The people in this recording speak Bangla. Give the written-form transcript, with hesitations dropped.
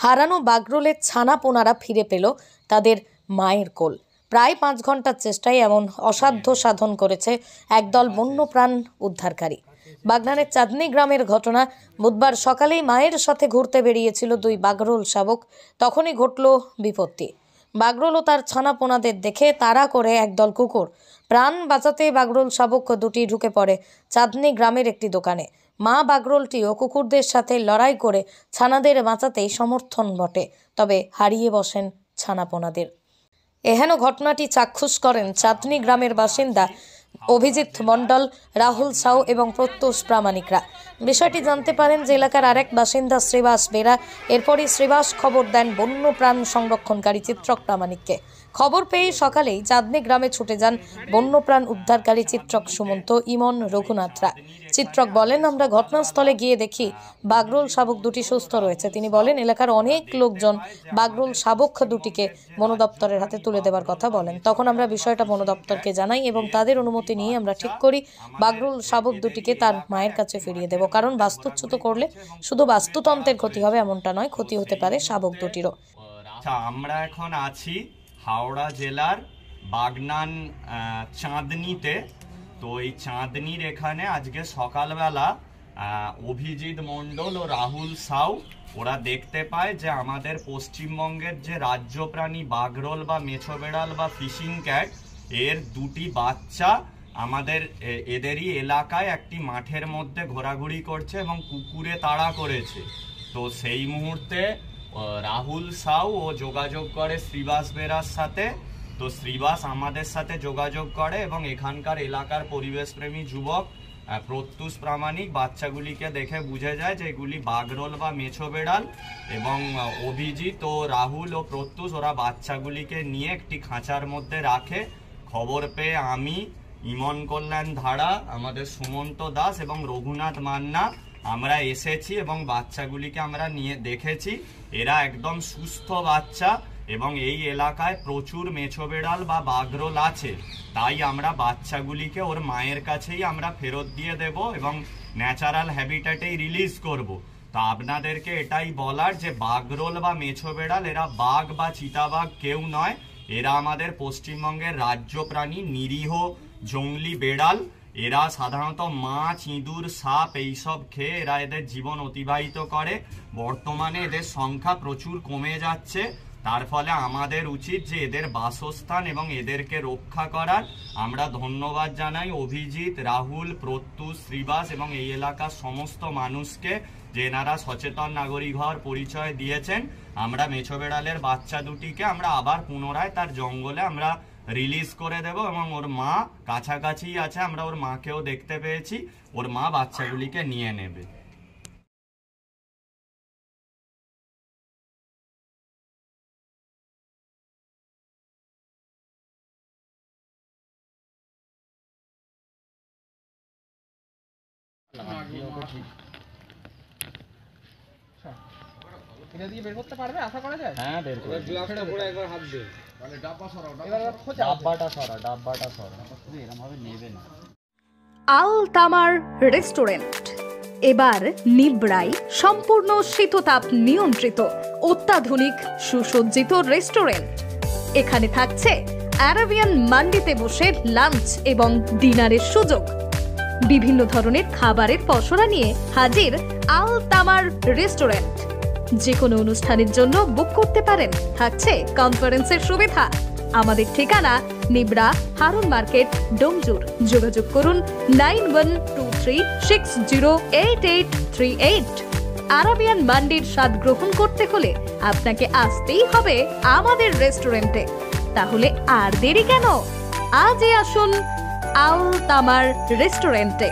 হারানো বাগরোলের ছানা পোনারা ফিরে পেল তাদের মায়ের কোল। প্রায় 5 ঘন্টার চেষ্টায় এমন অসাধ্য সাধন করেছে একদল বন্যপ্রাণ উদ্ধারকারী। বাগনানের চাঁদনী গ্রামের ঘটনা। বুধবার সকালেই মায়ের সাথে ঘুরতে বেরিয়েছিল 2 বাগরোল শাবক। তখনই ঘটল বিপত্তি। বাগরোল ও তার ছানা পোনাদের দেখে তাড়া করে একদল কুকুর। প্রাণ বাঁচাতে বাগরোল শাবক দুটি ঢুকে পড়ে চাঁদনী গ্রামের একটি দোকানে। মা বাগরোলটিও কুকুরদের সাথে লড়াই করে ছানাদের বাঁচাতেই সমর্থন বটে, তবে হারিয়ে বসেন ছানাপোনাদের। এহেন ঘটনাটি চাক্ষুষ করেন চাঁদনী গ্রামের বাসিন্দা অভিজিৎ মণ্ডল, রাহুল সাউ এবং প্রত্যুষ প্রামাণিকরা। বিষয়টি জানতে পারেন যে এলাকার আরেক বাসিন্দা শ্রীবাস বেরা। এরপরই শ্রীবাস খবর দেন বন্যপ্রাণ সংরক্ষণকারী চিত্রক প্রামাণিককে। খবর পেয়ে সকালেই চাঁদনী গ্রামে ছুটে যান বন্যপ্রাণ উদ্ধারকারী চিত্রক সুমন্ত, ইমন, রঘুনাথরা। চিত্রক বলেন, আমরা ঘটনাস্থলে গিয়ে দেখি বাগরোল শাবক দুটি সুস্থ রয়েছে। তিনি বলেন, এলাকার অনেক লোকজন বাগরোল শাবক দুটিকে বন দপ্তরের হাতে তুলে দেওয়ার কথা বলেন। তখন আমরা বিষয়টা বন দপ্তরকে জানাই এবং তাদের অনুমতি নিয়ে আমরা ঠিক করি বাগরোল শাবক দুটিকে তার মায়ের কাছে ফিরিয়ে দেব। কারণ বাস্তুচ্যুত করলে শুধু বাস্তুতন্ত্রের ক্ষতি হবে এমনটা নয়, ক্ষতি হতে পারে শাবক দুটিরও। আমরা এখন আছি হাওড়া জেলার বাগনান চাঁদনীতে। তো এই চাঁদনীর এখানে আজকে সকালবেলা অভিজিৎ মণ্ডল ও রাহুল সাউ ওরা দেখতে পায় যে আমাদের পশ্চিমবঙ্গের যে রাজ্য প্রাণী বাগরোল বা মেছো বেড়াল বা ফিশিং ক্যাট, এর 2টি বাচ্চা আমাদের এদেরই এলাকায় একটি মাঠের মধ্যে ঘোরাঘুরি করছে এবং কুকুরে তাড়া করেছে। তো সেই মুহূর্তে রাহুল সাউ ও যোগাযোগ করে শ্রীবাস বেরার সাথে। তো শ্রীবাস আমাদের সাথে যোগাযোগ করে এবং এখানকার এলাকার পরিবেশপ্রেমী যুবক প্রত্যুষ প্রামাণিক বাচ্চাগুলিকে দেখে বুঝে যায় যে এগুলি বাগরোল বা মেছো বেড়াল, এবং অভিজিৎ ও রাহুল ও প্রত্যুষ ওরা বাচ্চাগুলিকে নিয়ে একটি খাঁচার মধ্যে রাখে। খবর পেয়ে আমি, ইমন কল্যাণ ধাড়া, আমাদের সুমন্ত দাস এবং রঘুনাথ মান্না আমরা এসেছি এবং বাচ্চাগুলিকে আমরা নিয়ে দেখেছি। এরা একদম সুস্থ বাচ্চা এবং এই এলাকায় প্রচুর মেছো বেড়াল বা বাগরোল আছে। তাই আমরা বাচ্চাগুলিকে ওর মায়ের কাছেই আমরা ফেরত দিয়ে দেব এবং ন্যাচারাল হ্যাবিটেটেই রিলিজ করব। তো আপনাদেরকে এটাই বলার যে বাগরোল বা মেছো বেড়াল এরা বাঘ বা চিতাবাঘ কেউ নয়। এরা আমাদের পশ্চিমবঙ্গের রাজ্য প্রাণী, নিরীহ জংলি বেড়াল। এরা সাধারণত মাছ, ইঁদুর, সাপ এইসব খেয়ে এরা এদের জীবন অতিবাহিত করে। বর্তমানে এদের সংখ্যা প্রচুর কমে যাচ্ছে। তার ফলে আমাদের উচিত যে এদের বাসস্থান এবং এদেরকে রক্ষা করার। আমরা ধন্যবাদ জানাই অভিজিৎ, রাহুল, প্রত্যুষ, শ্রীবাস এবং এই এলাকার সমস্ত মানুষকে যে এনারা সচেতন নাগরিক হওয়ার পরিচয় দিয়েছেন। আমরা মেছো বেড়ালের বাচ্চা দুটিকে আমরা আবার পুনরায় তার জঙ্গলে আমরা রিলিজ করে দেব এবং ওর মা কাছাকাছি আছে, আমরা ওর মাকেও দেখতে পেয়েছি। ওর মা বাচ্চাগুলিকে নিয়ে নেবে। এটা দিয়ে বের করতে পারবে, আশা করা যায়? হ্যাঁ, বের করে গ্লাসটা পড়ে একবার হাত দে, তাহলে ডাব্বা সরাও, ডাব্বাটা সরা শুধু এরকম ভাবে নেবে না। আল তামার রেস্টুরেন্ট এবার নিবড়াই সম্পূর্ণ শীততাপ নিয়ন্ত্রিত অত্যাধুনিক সুসজ্জিত রেস্টুরেন্ট। এখানে থাকছে আরাবিয়ান মান্ডিতে বসে লাঞ্চ এবং ডিনারের সুযোগ। বিভিন্ন ধরনের খাবারের পসরা নিয়ে হাজির আল তামার রেস্টুরেন্ট। যে কোনো অনুষ্ঠানের জন্য বুক করতে পারেন, থাকছে কনফারেন্সের সুবিধা। আমাদের ঠিকানা নিবড়া, হারুন মার্কেট, ডোমজুর। যোগাযোগ করুন 9123608838। আরাবিয়ান মান্ডির স্বাদ গ্রহণ করতে হলে আপনাকে আসতেই হবে আমাদের রেস্টুরেন্টে। তাহলে আর দেরি কেন? আজই আসুন আল তামার রেস্টুরেন্টে।